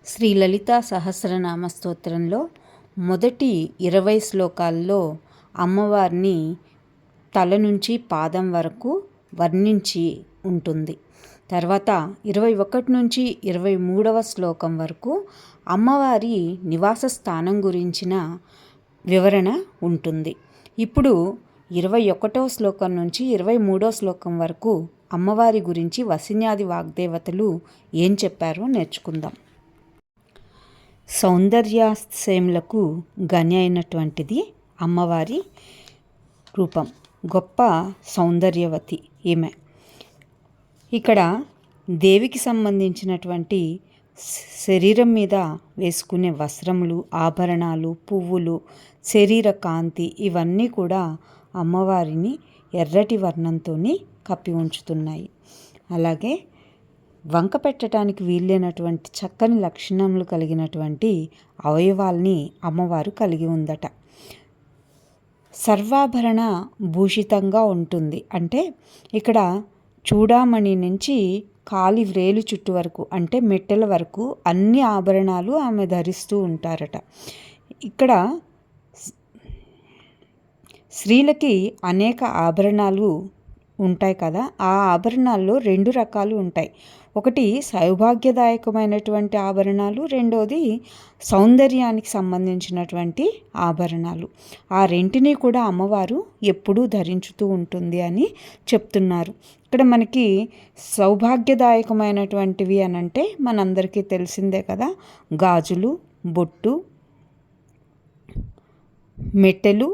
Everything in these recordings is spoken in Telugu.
శ్రీ లలితా సహస్రనామ స్తోత్రంలో మొదటి 20 శ్లోకాల్లో అమ్మవారిని తల నుంచి పాదం వరకు వర్ణించి ఉంటుంది. తర్వాత 21 నుంచి 23వ శ్లోకం వరకు అమ్మవారి నివాస స్థానం గురించిన వివరణ ఉంటుంది. ఇప్పుడు 21వ శ్లోకం నుంచి 23వ శ్లోకం వరకు అమ్మవారి గురించి వసిన్యాది వాగ్దేవతలు ఏం చెప్పారో నేర్చుకుందాం. సౌందర్యాశయములకు గని అయినటువంటిది అమ్మవారి రూపం. గొప్ప సౌందర్యవతి ఈమె. ఇక్కడ దేవికి సంబంధించినటువంటి శరీరం మీద వేసుకునే వస్త్రములు, ఆభరణాలు, పువ్వులు, శరీర కాంతి ఇవన్నీ కూడా అమ్మవారిని ఎర్రటి వర్ణంతో కప్పి ఉంచుతున్నాయి. అలాగే వంక పెట్టడానికి వీలైనటువంటి చక్కని లక్షణములు కలిగినటువంటి అవయవాల్ని అమ్మవారు కలిగి ఉందట. సర్వాభరణ భూషితంగా ఉంటుంది. అంటే ఇక్కడ చూడామణి నుంచి కాలి వ్రేలు చుట్టు వరకు అంటే మెట్టెల వరకు అన్ని ఆభరణాలు ఆమె ధరిస్తూ ఉంటారట. ఇక్కడ స్త్రీలకి అనేక ఆభరణాలు ఉంటాయి కదా, ఆ ఆభరణాల్లో 2 రకాలు ఉంటాయి. ఒకటి సౌభాగ్యదాయకమైనటువంటి ఆభరణాలు, రెండోది సౌందర్యానికి సంబంధించినటువంటి ఆభరణాలు. ఆ రెంటిని కూడా అమ్మవారు ఎప్పుడూ ధరించుతూ ఉంటుంది అని చెప్తున్నారు. ఇక్కడ మనకి సౌభాగ్యదాయకమైనటువంటివి అని అంటే మనందరికీ తెలిసిందే కదా, గాజులు, బొట్టు, మెట్టెలు,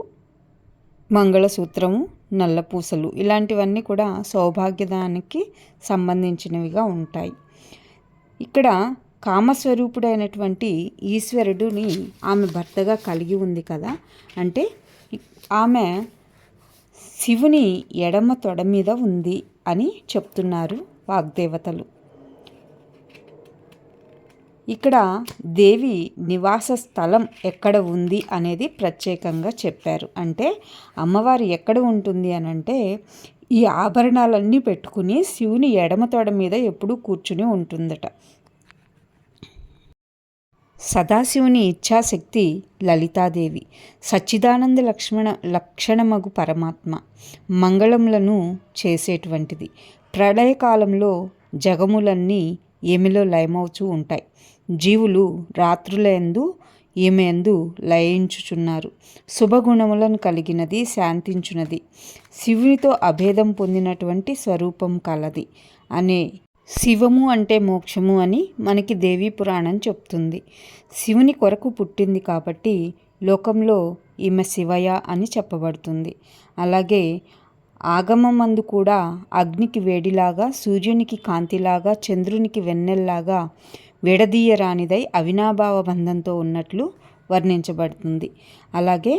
మంగళసూత్రము, నల్లపూసలు ఇలాంటివన్నీ కూడా సౌభాగ్యదానికి సంబంధించినవిగా ఉంటాయి. ఇక్కడ కామస్వరూపుడైనటువంటి ఈశ్వరుడిని ఆమె భర్తగా కలిగి ఉంది కదా, అంటే ఆమె శివుని ఎడమ తొడ మీద ఉంది అని చెప్తున్నారు వాగ్దేవతలు. ఇక్కడ దేవి నివాస స్థలం ఎక్కడ ఉంది అనేది ప్రత్యేకంగా చెప్పారు. అంటే అమ్మవారు ఎక్కడ ఉంటుంది అని అంటే ఈ ఆభరణాలన్నీ పెట్టుకుని శివుని ఎడమ తొడ మీద ఎప్పుడూ కూర్చుని ఉంటుందట. సదాశివుని ఇచ్ఛాశక్తి లలితాదేవి, సచ్చిదానంద లక్షణమగు పరమాత్మ, మంగళములను చేసేటువంటిది. ప్రళయకాలంలో జగములన్నీ ఈమెలో లయమవుతూ ఉంటాయి. జీవులు రాత్రులందు ఈమె యందు లయించుచున్నారు. శుభగుణములను కలిగినది, శాంతించున్నది, శివునితో అభేదం పొందినటువంటి స్వరూపం కలది అనే శివము అంటే మోక్షము అని మనకి దేవీ పురాణం చెప్తుంది. శివుని కొరకు పుట్టింది కాబట్టి లోకంలో ఈమె శివయ అని చెప్పబడుతుంది. అలాగే ఆగమమందు కూడా అగ్నికి వేడిలాగా, సూర్యునికి కాంతిలాగా, చంద్రునికి వెన్నెల్లాగా విడదీయరానిదై అవినాభావ బంధంతో ఉన్నట్లు వర్ణించబడుతుంది. అలాగే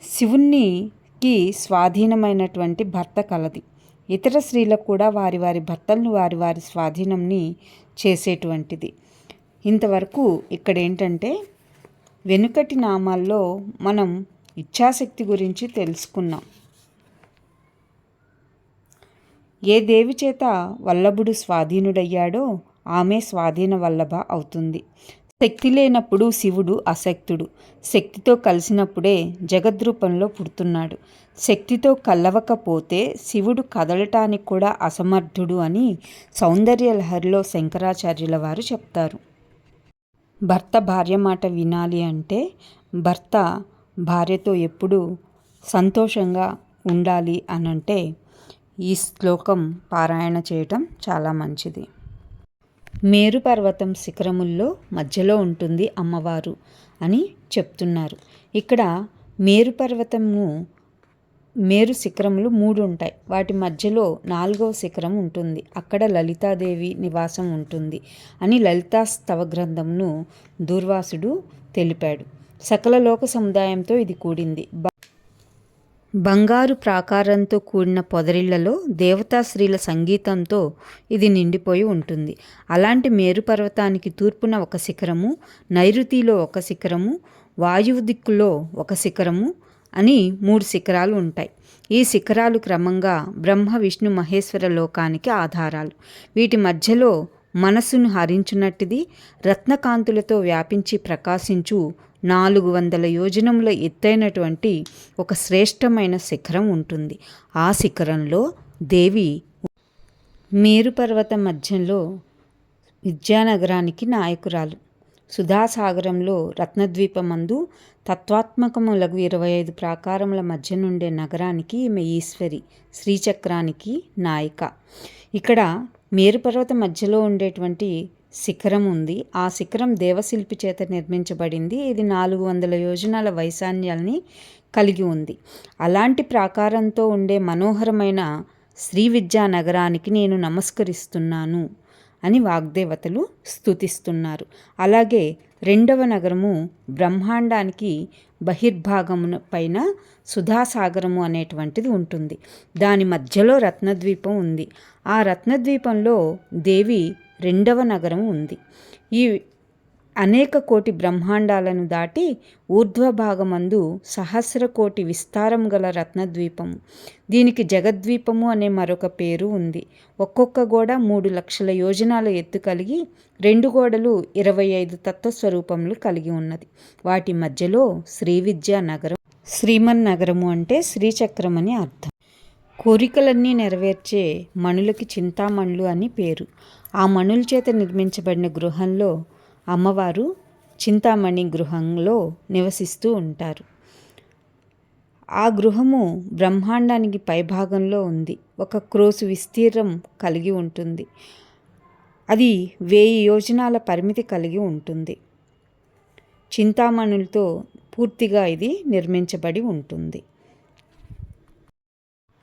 శివునికి స్వాధీనమైనటువంటి భర్త కలది. ఇతర స్త్రీలకు కూడా వారి వారి భర్తలను వారి వారి స్వాధీనంని చేసేటువంటిది. ఇంతవరకు ఇక్కడ ఏంటంటే వెనుకటి నామాల్లో మనం ఇచ్ఛాశక్తి గురించి తెలుసుకున్నాం. ఏ దేవి చేత వల్లభుడు స్వాధీనుడయ్యాడో ఆమె స్వాధీన వల్లభ అవుతుంది. శక్తి లేనప్పుడు శివుడు అశక్తుడు, శక్తితో కలిసినప్పుడే జగద్రూపంలో పుడుతున్నాడు. శక్తితో కలవకపోతే శివుడు కదలటానికి కూడా అసమర్థుడు అని సౌందర్యలహరిలో శంకరాచార్యుల వారు చెప్తారు. భర్త భార్య మాట వినాలి అంటే భర్త భార్యతో ఎప్పుడూ సంతోషంగా ఉండాలి అనంటే ఈ శ్లోకం పారాయణ చేయటం చాలా మంచిది. మేరు పర్వతం శిఖరముల్లో మధ్యలో ఉంటుంది అమ్మవారు అని చెప్తున్నారు. ఇక్కడ మేరు పర్వతము మేరు శిఖరములు 3 ఉంటాయి. వాటి మధ్యలో 4వ శిఖరం ఉంటుంది. అక్కడ లలితాదేవి నివాసం ఉంటుంది అని లలితా స్తవ గ్రంథంను దూర్వాసుడు తెలిపాడు. సకల లోక సముదాయంతో ఇది కూడింది. బంగారు ప్రాకారంతో కూడిన పొదరిళ్లలో దేవతాశ్రీల సంగీతంతో ఇది నిండిపోయి ఉంటుంది. అలాంటి మేరు పర్వతానికి తూర్పున ఒక శిఖరము, నైరుతిలో ఒక శిఖరము, వాయువు దిక్కులో ఒక శిఖరము అని 3 శిఖరాలు ఉంటాయి. ఈ శిఖరాలు క్రమంగా బ్రహ్మ విష్ణు మహేశ్వర లోకానికి ఆధారాలు. వీటి మధ్యలో మనస్సును హరించున్నట్టుది రత్నకాంతులతో వ్యాపించి ప్రకాశించు 400 యోజనముల ఎత్తైనటువంటి ఒక శ్రేష్టమైన శిఖరం ఉంటుంది. ఆ శిఖరంలో దేవి మేరు పర్వతం మధ్యంలో విద్యానగరానికి నాయకురాలు. సుధాసాగరంలో రత్నద్వీపమందు తత్వాత్మకములకు 25 ప్రాకారముల మధ్య నుండే నగరానికి ఈమె ఈశ్వరి, శ్రీచక్రానికి నాయిక. ఇక్కడ మేరుపర్వత మధ్యలో ఉండేటువంటి శిఖరం ఉంది. ఆ శిఖరం దేవశిల్పి చేత నిర్మించబడింది. ఇది 400 యోజనాల వైశాన్యాల్ని కలిగి ఉంది. అలాంటి ప్రాకారంతో ఉండే మనోహరమైన శ్రీ విద్యా నగరానికి నేను నమస్కరిస్తున్నాను అని వాగ్దేవతలు స్తుతిస్తున్నారు. అలాగే రెండవ నగరము బ్రహ్మాండానికి బహిర్భాగమున పైన సుధాసాగరము అనేటువంటిది ఉంటుంది. దాని మధ్యలో రత్నద్వీపం ఉంది. ఆ రత్నద్వీపంలో దేవి రెండవ నగరం ఉంది. ఈ అనేక కోటి బ్రహ్మాండాలను దాటి ఊర్ధ్వభాగమందు 1000 కోటి విస్తారం గల రత్నద్వీపము. దీనికి జగద్వీపము అనే మరొక పేరు ఉంది. ఒక్కొక్క గోడ 3 లక్షల యోజనాల ఎత్తు కలిగి 2 గోడలు 25 తత్వస్వరూపములు కలిగి ఉన్నది. వాటి మధ్యలో శ్రీ విద్యా నగరం. శ్రీమన్ నగరము అంటే శ్రీచక్రం అని అర్థం. కోరికలన్నీ నెరవేర్చే మణులకి చింతామణులు అని పేరు. ఆ మణుల చేత నిర్మించబడిన గృహంలో అమ్మవారు చింతామణి గృహంలో నివసిస్తూ ఉంటారు. ఆ గృహము బ్రహ్మాండానికి పైభాగంలో ఉంది. 1 క్రోసు విస్తీర్ణం కలిగి ఉంటుంది. అది 1000 యోజనాల పరిమితి కలిగి ఉంటుంది. చింతామణులతో పూర్తిగా ఇది నిర్మించబడి ఉంటుంది.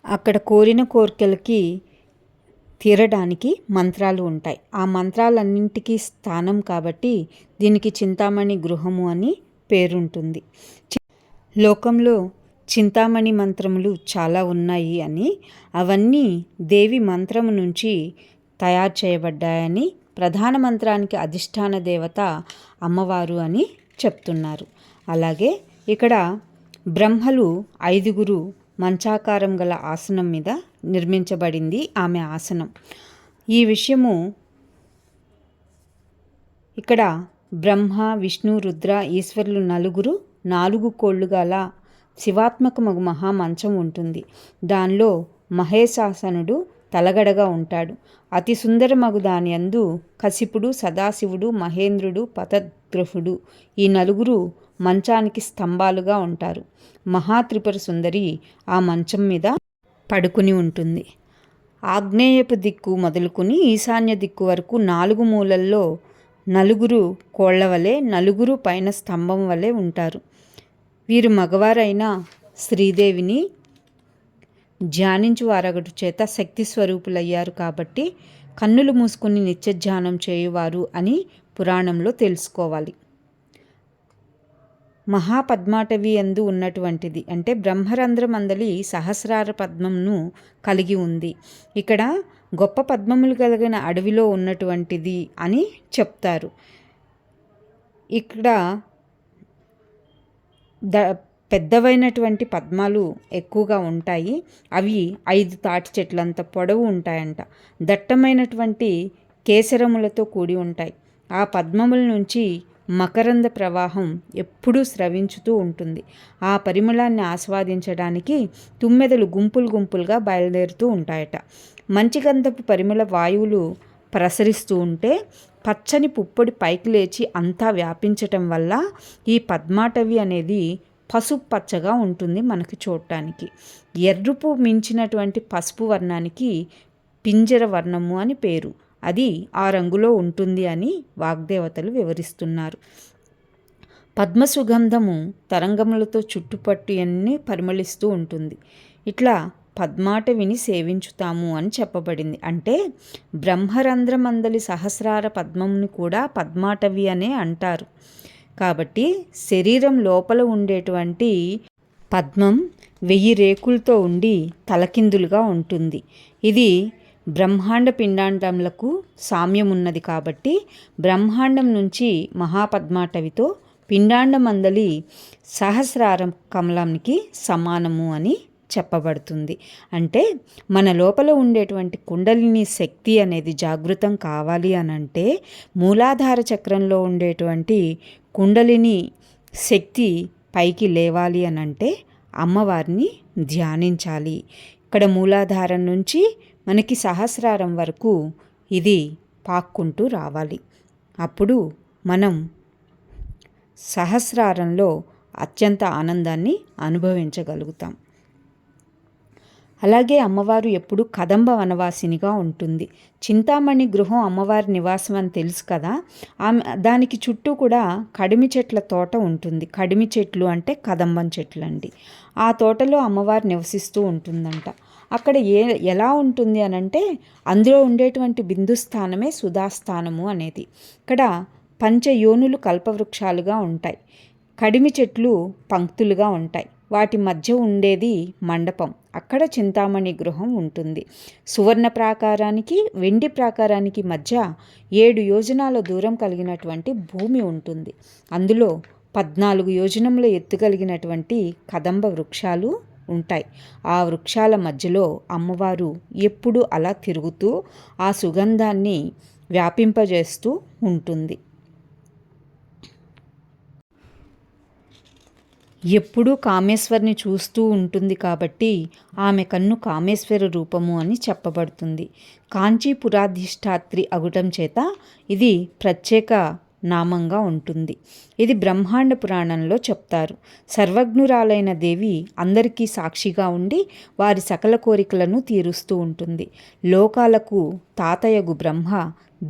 అక్కడ కోరిన కోరికలకి తీరడానికి మంత్రాలు ఉంటాయి. ఆ మంత్రాలన్నింటికీ స్థానం కాబట్టి దీనికి చింతామణి గృహము అని పేరుంటుంది. లోకంలో చింతామణి మంత్రములు చాలా ఉన్నాయి అని, అవన్నీ దేవి మంత్రము నుంచి తయారు చేయబడ్డాయని, ప్రధాన మంత్రానికి అధిష్టాన దేవత అమ్మవారు అని చెప్తున్నారు. అలాగే ఇక్కడ బ్రహ్మలు 5 మంచాకారం గల ఆసనం మీద నిర్మించబడింది ఆమె ఆసనం. ఈ విషయము ఇక్కడ బ్రహ్మ, విష్ణు, రుద్ర, ఈశ్వరులు 4 కోళ్ళు గల శివాత్మకమగు మహామంచం ఉంటుంది. దానిలో మహేశాసనుడు తలగడగా ఉంటాడు. అతి సుందరమగు దాని యందు కశిపుడు, సదాశివుడు, మహేంద్రుడు, పతద్గ్రహుడు ఈ 4 మంచానికి స్తంభాలుగా ఉంటారు. మహాత్రిపుర సుందరి ఆ మంచం మీద పడుకుని ఉంటుంది. ఆగ్నేయపు దిక్కు మొదలుకొని ఈశాన్య దిక్కు వరకు 4 మూలల్లో 4 కోళ్ల వలె 4 పైన స్తంభం వలె ఉంటారు. వీరు మగవారైన శ్రీదేవిని ధ్యానించు వారగటు చేత శక్తి స్వరూపులయ్యారు కాబట్టి కన్నులు మూసుకొని నిత్యధ్యానం చేయువారు అని పురాణంలో తెలుసుకోవాలి. మహాపద్మాటవి యందు ఉన్నటువంటిది అంటే బ్రహ్మరంధ్రం అందలి సహస్రార పద్మంను కలిగి ఉంది. ఇక్కడ గొప్ప పద్మములు కలిగిన అడవిలో ఉన్నటువంటిది అని చెప్తారు. ఇక్కడ పెద్దవైనటువంటి పద్మాలు ఎక్కువగా ఉంటాయి. అవి 5 తాటి చెట్లంత పొడవు ఉంటాయంట. దట్టమైనటువంటి కేసరములతో కూడి ఉంటాయి. ఆ పద్మముల నుంచి మకరంద ప్రవాహం ఎప్పుడూ స్రవించుతూ ఉంటుంది. ఆ పరిమళాన్ని ఆస్వాదించడానికి తుమ్మెదలు గుంపులుగా బయలుదేరుతూ ఉంటాయట. మంచి గంధపు పరిమళ వాయువులు ప్రసరిస్తూ ఉంటే పచ్చని పుప్పొడి పైకి లేచి అంతా వ్యాపించటం వల్ల ఈ పద్మాటవి అనేది పసుపు పచ్చగా ఉంటుంది మనకి చూడటానికి. ఎర్రుపు మించినటువంటి పసుపు వర్ణానికి పింజర వర్ణము అని పేరు. అది ఆ రంగులో ఉంటుంది అని వాగ్దేవతలు వివరిస్తున్నారు. పద్మసుగంధము తరంగములతో చుట్టుపట్టు అన్నీ పరిమళిస్తూ ఉంటుంది. ఇట్లా పద్మాటవిని సేవించుతాము అని చెప్పబడింది. అంటే బ్రహ్మరంధ్రమందలి సహస్రార పద్మముని కూడా పద్మాటవి అనే అంటారు. కాబట్టి శరీరం లోపల ఉండేటువంటి పద్మం 1000 రేకులతో ఉండి తలకిందులుగా ఉంటుంది. ఇది బ్రహ్మాండ పిండాండములకు సామ్యం ఉన్నది కాబట్టి బ్రహ్మాండం నుంచి మహాపద్మాటవితో పిండాండమందలి సహస్రార కమలానికి సమానము అని చెప్పబడుతుంది. అంటే మన లోపల ఉండేటువంటి కుండలిని శక్తి అనేది జాగృతం కావాలి అనంటే మూలాధార చక్రంలో ఉండేటువంటి కుండలిని శక్తి పైకి లేవాలి అనంటే అమ్మవారిని ధ్యానించాలి. ఇక్కడ మూలాధారం నుంచి మనకి సహస్రారం వరకు ఇది పాక్కుంటూ రావాలి. అప్పుడు మనం సహస్రారంలో అత్యంత ఆనందాన్ని అనుభవించగలుగుతాం. అలాగే అమ్మవారు ఎప్పుడు కదంబ వనవాసినిగా ఉంటుంది. చింతామణి గృహం అమ్మవారి నివాసం అని తెలుసు కదా. దానికి చుట్టూ కూడా కడిమి చెట్ల తోట ఉంటుంది. కడిమి చెట్లు అంటే కదంబం చెట్లు అండి. ఆ తోటలో అమ్మవారు నివసిస్తూ ఉంటుందంట. అక్కడ ఎలా ఉంటుంది అనంటే అందులో ఉండేటువంటి బిందుస్థానమే సుధాస్థానము అనేది. ఇక్కడ పంచయోనులు కల్పవృక్షాలుగా ఉంటాయి. కడిమి చెట్లు పంక్తులుగా ఉంటాయి. వాటి మధ్య ఉండేది మండపం. అక్కడ చింతామణి గృహం ఉంటుంది. సువర్ణ ప్రాకారానికి వెండి ప్రాకారానికి మధ్య 7 యోజనాల దూరం కలిగినటువంటి భూమి ఉంటుంది. అందులో 14 యోజనముల ఎత్తు కలిగినటువంటి కదంబ వృక్షాలు ఉంటాయి. ఆ వృక్షాల మధ్యలో అమ్మవారు ఎప్పుడూ అలా తిరుగుతూ ఆ సుగంధాన్ని వ్యాపింపజేస్తూ ఉంటుంది. ఎప్పుడూ కామేశ్వరిని చూస్తూ ఉంటుంది కాబట్టి ఆమె కన్ను కామేశ్వర రూపము అని చెప్పబడుతుంది. కాంచీపురాధిష్టాత్రి అగుటం చేత ఇది ప్రత్యేక నామంగా ఉంటుంది. ఇది బ్రహ్మాండ పురాణంలో చెప్తారు. సర్వజ్ఞురాలైన దేవి అందరికీ సాక్షిగా ఉండి వారి సకల కోరికలను తీరుస్తూ ఉంటుంది. లోకాలకు తాతయ్యగు బ్రహ్మ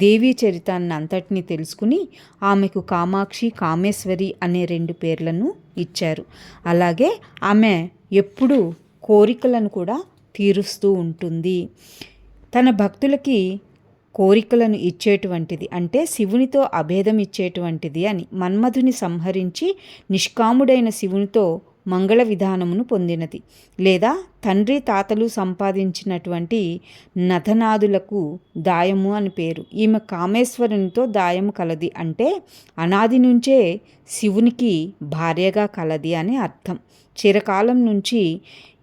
దేవీ చరితాన్ని అంతటినీ తెలుసుకుని ఆమెకు కామాక్షి, కామేశ్వరి అనే 2 పేర్లను ఇచ్చారు. అలాగే ఆమె ఎప్పుడూ కోరికలను కూడా తీరుస్తూ ఉంటుంది. తన భక్తులకి కోరికలను ఇచ్చేటువంటిది, అంటే శివునితో అభేదం ఇచ్చేటువంటిది అని. మన్మధుని సంహరించి నిష్కాముడైన శివునితో మంగళ విధానమును పొందినది. లేదా తండ్రి తాతలు సంపాదించినటువంటి నథనాదులకు దాయము అని పేరు. ఈమె కామేశ్వరునితో దాయము కలది, అంటే అనాది నుంచే శివునికి భార్యగా కలది అని అర్థం. చిరకాలం నుంచి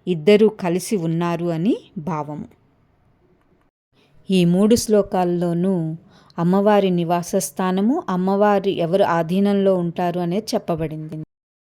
ఇద్దరు కలిసి ఉన్నారు అని భావము. ఈ 3 శ్లోకాల్లోనూ అమ్మవారి నివాస స్థానము, అమ్మవారి ఎవరు ఆధీనంలో ఉంటారు అనేది చెప్పబడింది.